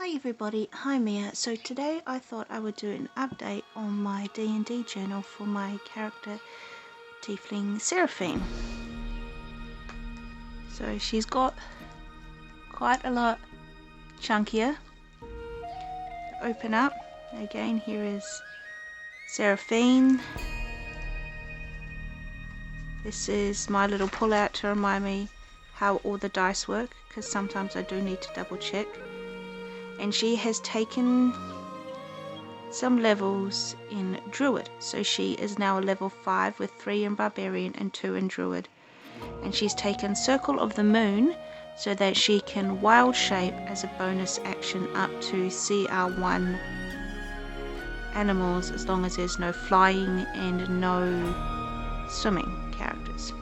Hi everybody, hi Mia. So today I thought I would do an update on my DnD journal for my character Tiefling Seraphine. So she's got quite a lot chunkier. Open up, again here is Seraphine. This is my little pull out to remind me how all the dice work, because sometimes I do need to double check. And she has taken some levels in Druid, so she is now a level 5 with 3 in Barbarian and 2 in Druid. And she's taken Circle of the Moon so that she can wild shape as a bonus action up to CR1 animals, as long as there's no flying and no swimming characters.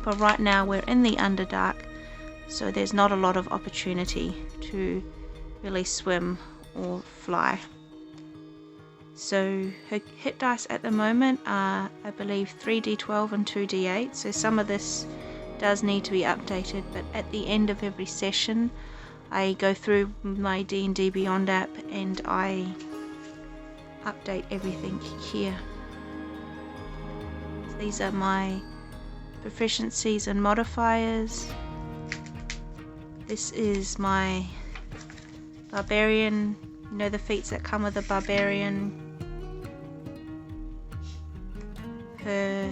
But right now we're in the Underdark, so there's not a lot of opportunity to really swim or fly. So her hit dice at the moment are, I believe, 3d12 and 2d8, so some of this does need to be updated, but at the end of every session I go through my D&D Beyond app and I update everything here. So these are my proficiencies and modifiers. This is my Barbarian, you know, the feats that come with a Barbarian. Her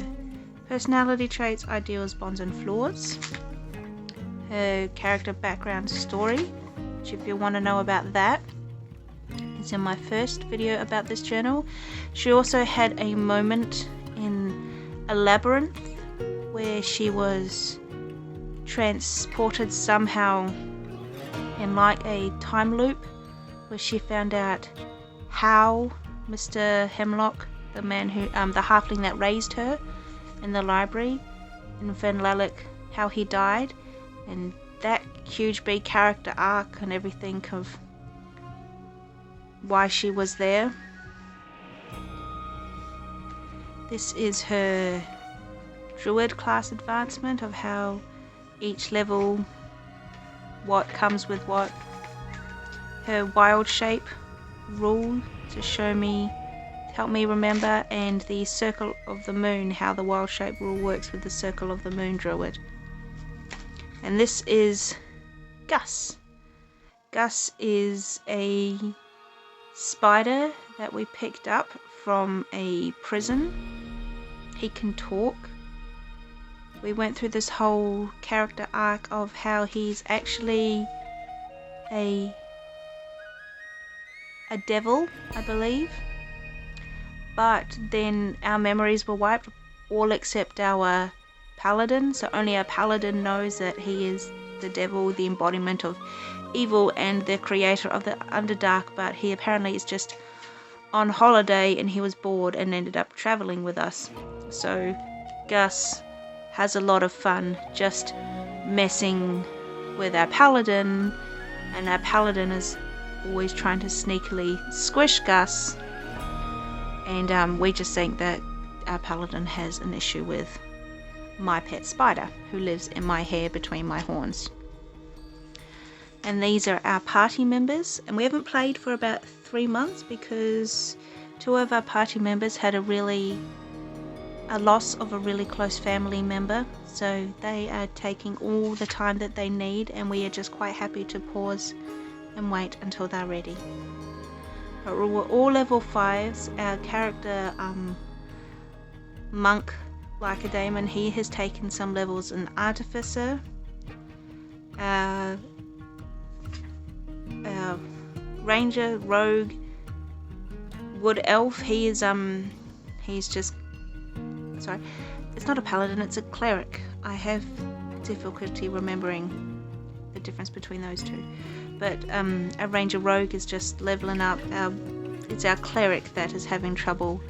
personality traits, ideals, bonds and flaws. Her character background story, which if you want to know about that, is in my first video about this journal. She also had a moment in a labyrinth where she was transported somehow in like a time loop, where she found out how Mr. Hemlock, the man who, the halfling that raised her in the library in Venlalic, how he died, and that huge big character arc and everything of why she was there. This is her Druid class advancement of how each level, what comes with what. Her wild shape rule to show me, help me remember, and the Circle of the Moon, how the wild shape rule works with the Circle of the Moon Druid. And this is Gus. Gus is a spider that we picked up from a prison. He can talk. We went through this whole character arc of how he's actually a devil, I believe, but then our memories were wiped, all except our paladin, so only our paladin knows that he is the devil, the embodiment of evil and the creator of the Underdark, but he apparently is just on holiday and he was bored and ended up traveling with us. So Gus has a lot of fun just messing with our paladin, and our paladin is always trying to sneakily squish Gus, and we just think that our paladin has an issue with my pet spider who lives in my hair between my horns. And these are our party members, and we haven't played for about 3 months because 2 of our party members had a loss of a really close family member, so they are taking all the time that they need, and we are just quite happy to pause and wait until they're ready. But we're all level 5s. Our character Monk Lycodamon, he has taken some levels in Artificer. Our Ranger Rogue Wood Elf, he's just, sorry, it's not a paladin, it's a cleric. I have difficulty remembering the difference between those two. But a Ranger Rogue is just leveling up. It's our cleric that is having trouble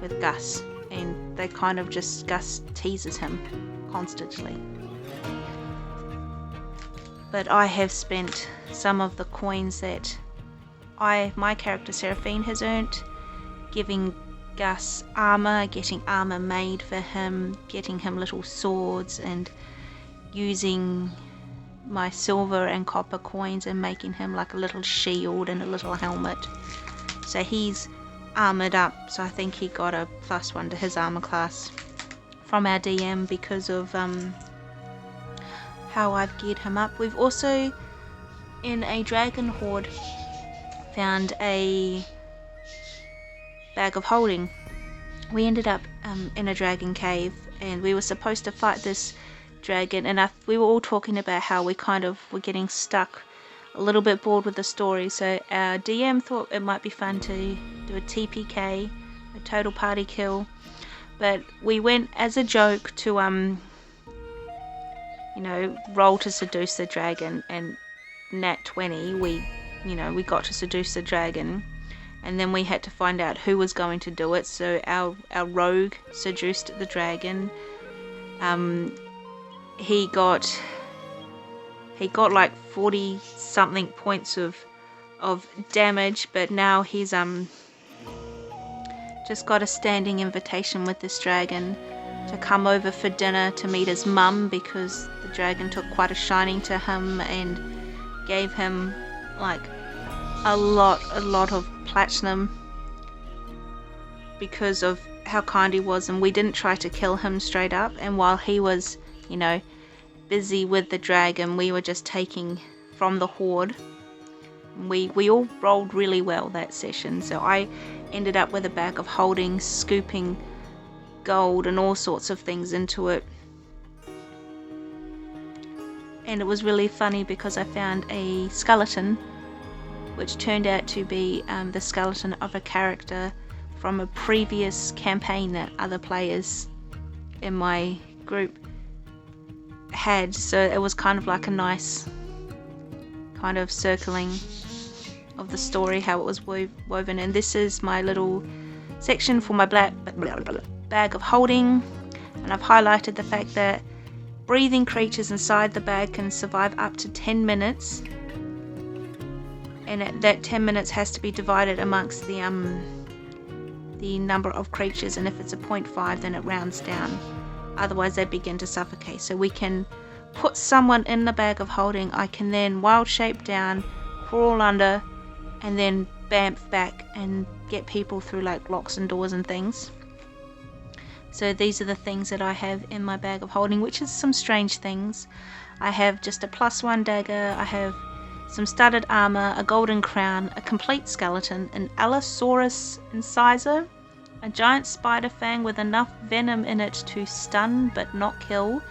with Gus, and they kind of just, Gus teases him constantly. But I have spent some of the coins that my character Seraphine has earned, giving Gus armor, getting armor made for him, getting him little swords, and using my silver and copper coins and making him like a little shield and a little helmet. So he's armored up, so I think he got a +1 to his armor class from our DM because of how I've geared him up. We've also, in a dragon horde, found a bag of holding. We ended up in a dragon cave, and we were supposed to fight this dragon, and we were all talking about how we kind of were getting stuck, a little bit bored with the story, so our DM thought it might be fun to do a TPK, a total party kill, but we went as a joke to roll to seduce the dragon, and nat 20 we got to seduce the dragon, and then we had to find out who was going to do it. So our rogue seduced the dragon. He got like 40 something points of damage, but now he's just got a standing invitation with this dragon to come over for dinner to meet his mum, because the dragon took quite a shining to him and gave him like a lot of platinum because of how kind he was, and we didn't try to kill him straight up, and while he was busy with the dragon, we were just taking from the horde. We all rolled really well that session, so I ended up with a bag of holding, scooping gold and all sorts of things into it. And it was really funny because I found a skeleton, which turned out to be the skeleton of a character from a previous campaign that other players in my group had. So it was kind of like a nice kind of circling of the story, how it was woven. And this is my little section for my bag of holding, and I've highlighted the fact that breathing creatures inside the bag can survive up to 10 minutes, and that 10 minutes has to be divided amongst the number of creatures, and if it's a 0.5 then it rounds down, otherwise they begin to suffocate. So we can put someone in the bag of holding. I can then wild shape down, crawl under, and then bamf back and get people through like locks and doors and things. So these are the things that I have in my bag of holding, which is some strange things. I have just a +1 dagger, I have some studded armor, a golden crown, a complete skeleton, an Allosaurus incisor, a giant spider fang with enough venom in it to stun but not kill,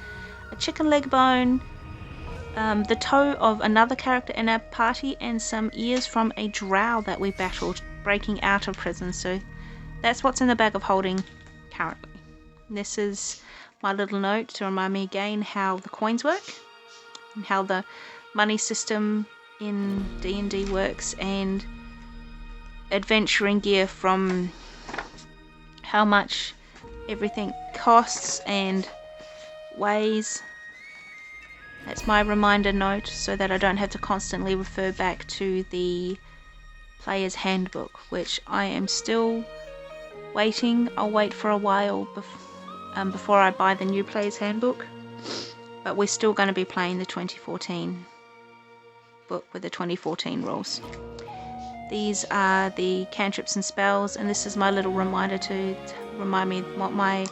a chicken leg bone, the toe of another character in our party, and some ears from a drow that we battled breaking out of prison. So that's what's in the bag of holding currently. This is my little note to remind me again how the coins work and how the money system in D&D works, and adventuring gear from how much everything costs and weighs. That's my reminder note, so that I don't have to constantly refer back to the player's handbook, which I am still waiting. I'll wait for a while before I buy the new player's handbook, but we're still going to be playing the 2014 book with the 2014 rules. These are the cantrips and spells, and this is my little reminder to remind me what my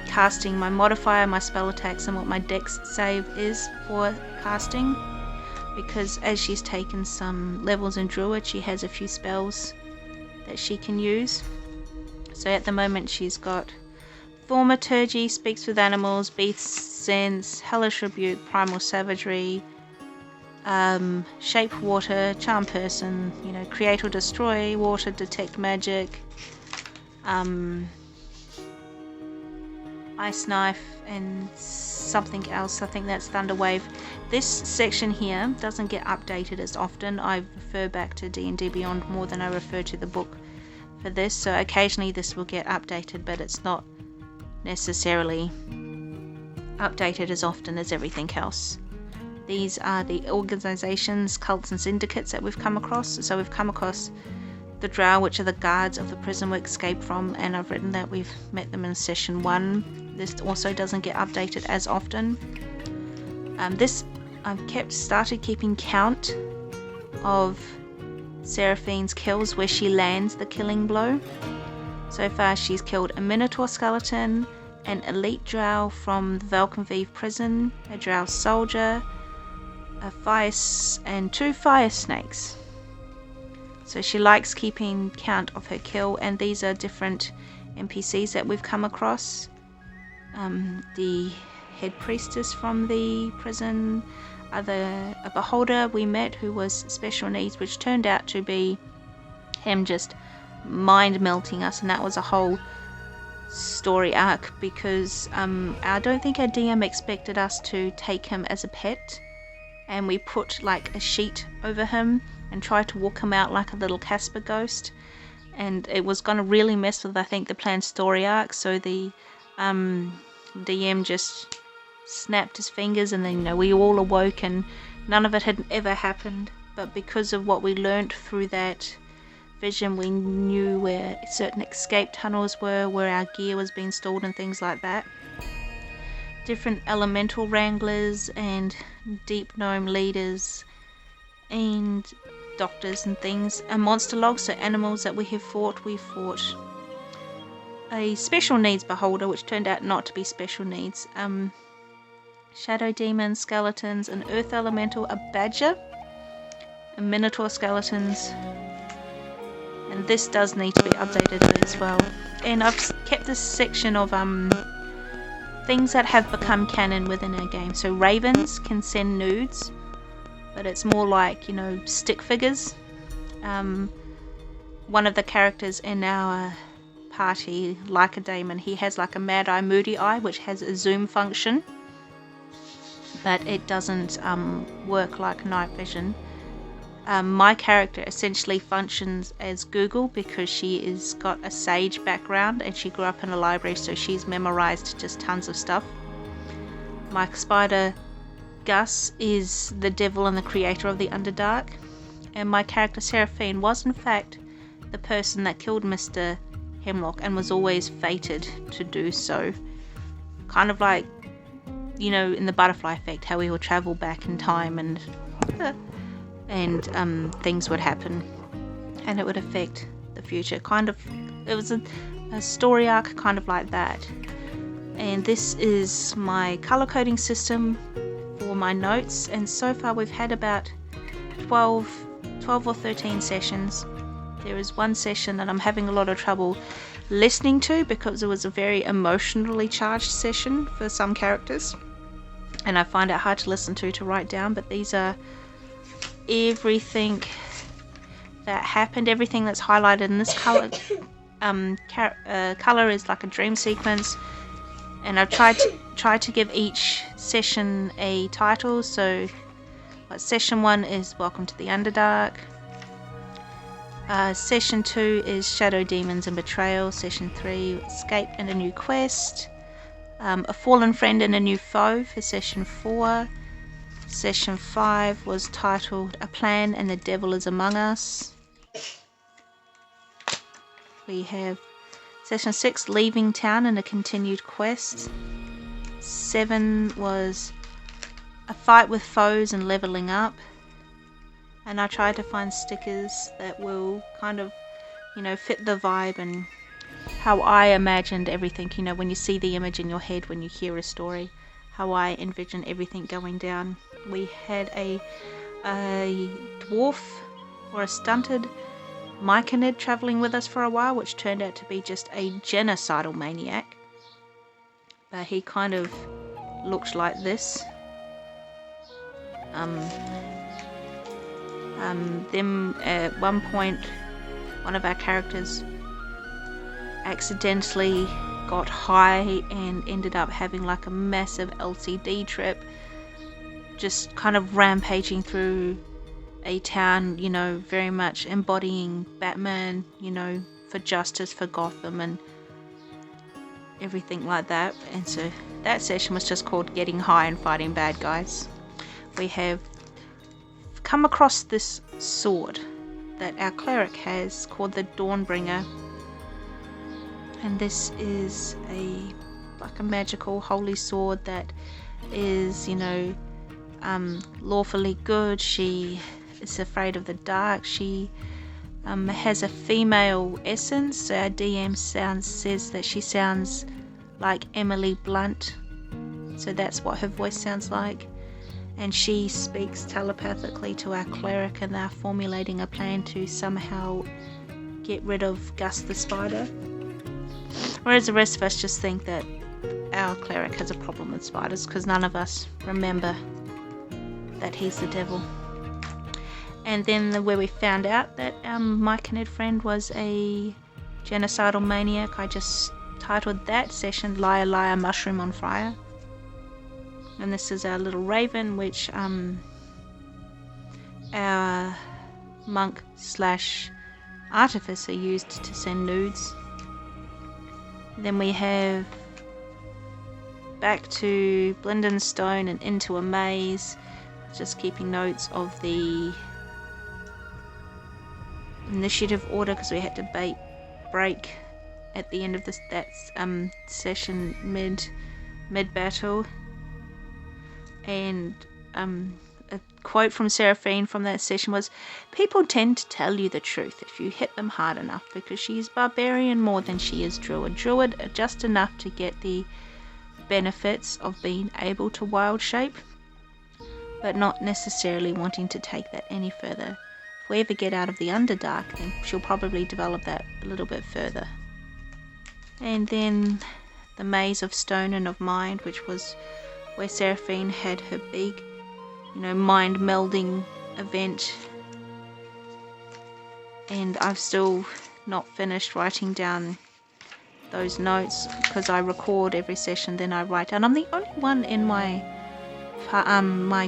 casting, my modifier, my spell attacks, and what my dex save is for casting, because as she's taken some levels in Druid, she has a few spells that she can use. So at the moment she's got Thaumaturgy, Speaks with Animals, Beast Sense, Hellish Rebuke, Primal Savagery, Shape Water, Charm Person, Create or Destroy, Water, Detect Magic, Ice Knife, and something else. I think that's Thunder Wave. This section here doesn't get updated as often. I refer back to D&D Beyond more than I refer to the book for this, so occasionally this will get updated, but it's not necessarily updated as often as everything else. These are the organizations, cults and syndicates that we've come across. So we've come across the Drow, which are the guards of the prison we escaped from, and I've written that we've met them in session 1. This also doesn't get updated as often. This I've started keeping count of Seraphine's kills, where she lands the killing blow. So far she's killed a Minotaur skeleton, an elite drow from the Valkenvive prison, a drow soldier, and 2 fire snakes. So she likes keeping count of her kill, and these are different NPCs that we've come across. The head priestess from the prison, a beholder we met who was special needs, which turned out to be him just mind melting us, and that was a whole story arc, because I don't think our DM expected us to take him as a pet, and we put like a sheet over him and tried to walk him out like a little Casper ghost, and it was going to really mess with, I think, the planned story arc. So the DM just snapped his fingers, and then we all awoke, and none of it had ever happened. But because of what we learnt through that vision, we knew where certain escape tunnels were, where our gear was being stored and things like that. Different elemental wranglers and deep gnome leaders and doctors and things, and monster logs, so animals that we fought a special needs beholder, which turned out not to be special needs, shadow demons, skeletons, an earth elemental, a badger, a minotaur skeletons, and this does need to be updated as well. And I've kept this section of things that have become canon within our game. So ravens can send nudes, but it's more like, stick figures. One of the characters in our party, like a Damon, he has like a mad eye, moody eye, which has a zoom function, but it doesn't work like night vision. My character essentially functions as Google, because she is got a sage background and she grew up in a library, so she's memorized just tons of stuff. My spider Gus is the devil and the creator of the Underdark, and my character Seraphine was in fact the person that killed Mr. Hemlock and was always fated to do so. Kind of like, in the butterfly effect, how we will travel back in time and things would happen and it would affect the future. It was a story arc kind of like that. And this is my color coding system for my notes, and so far we've had about 12 or 13 sessions. There is one session that I'm having a lot of trouble listening to, because it was a very emotionally charged session for some characters, and I find it hard to listen to write down. But these are everything that happened, everything that's highlighted in this color. Color is like a dream sequence, and I've tried to give each session a title. So session 1 is Welcome to the Underdark. Session 2 is Shadow Demons and Betrayal. Session 3, Escape and a New Quest. A Fallen Friend and a New Foe for Session 4. Session 5 was titled A Plan and the Devil is Among Us. We have Session 6, Leaving Town and a Continued Quest. 7 was A Fight with Foes and Leveling Up. And I tried to find stickers that will kind of, fit the vibe and how I imagined everything. When you see the image in your head, when you hear a story, how I envision everything going down. We had a dwarf or a stunted Myconid traveling with us for a while, which turned out to be just a genocidal maniac. But he kind of looked like this. At one point, one of our characters accidentally got high and ended up having like a massive LCD trip, just kind of rampaging through a town, very much embodying Batman, for justice, for Gotham and everything like that. And so that session was just called Getting High and Fighting Bad Guys. We have come across this sword that our cleric has called the Dawnbringer, and this is like a magical holy sword that is lawfully good. She is afraid of the dark. She has a female essence. Our DM says that she sounds like Emily Blunt, so that's what her voice sounds like. And she speaks telepathically to our cleric, and they're formulating a plan to somehow get rid of Gus the spider. Whereas the rest of us just think that our cleric has a problem with spiders, because none of us remember that he's the devil. And then where we found out that my Ned friend was a genocidal maniac, I just titled that session Liar Liar Mushroom on Fire. And this is our little raven, which our monk / artificer used to send nudes. Then we have back to Blindenstone and into a maze, just keeping notes of the initiative order, because we had to break at the end of that session mid battle. And a quote from Seraphine from that session was, "People tend to tell you the truth if you hit them hard enough, because she is barbarian more than she is druid. Druid just enough to get the benefits of being able to wild shape, but not necessarily wanting to take that any further. If we ever get out of the Underdark, then she'll probably develop that a little bit further." And then the Maze of Stone and of Mind, which was where Seraphine had her big, mind melding event. And I've still not finished writing down those notes, because I record every session, then I write down. I'm the only one in my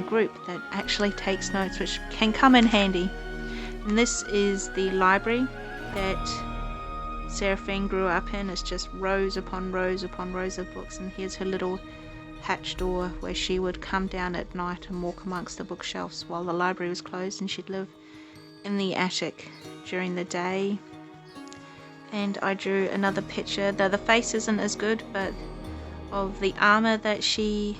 group that actually takes notes, which can come in handy. And this is the library that Seraphine grew up in. It's just rows upon rows upon rows of books, and here's her little hatch door where she would come down at night and walk amongst the bookshelves while the library was closed, and she'd live in the attic during the day. And I drew another picture, though the face isn't as good, but of the armor that she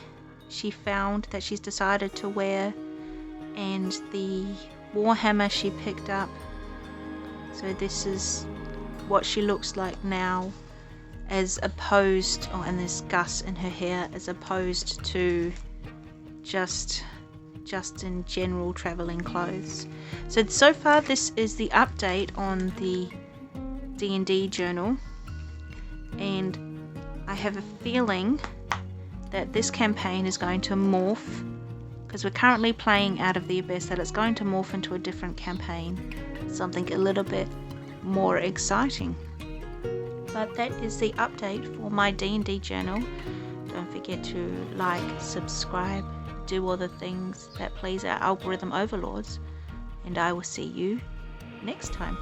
found, that she's decided to wear, and the warhammer she picked up. So this is what she looks like now, as opposed, and there's Gus in her hair, as opposed to just in general traveling clothes. So far this is the update on the D&D journal, and I have a feeling that this campaign is going to morph, because we're currently playing Out of the Abyss, that it's going to morph into a different campaign, something a little bit more exciting. But that is the update for my D&D journal. Don't forget to like, subscribe, do all the things that please our algorithm overlords, and I will see you next time.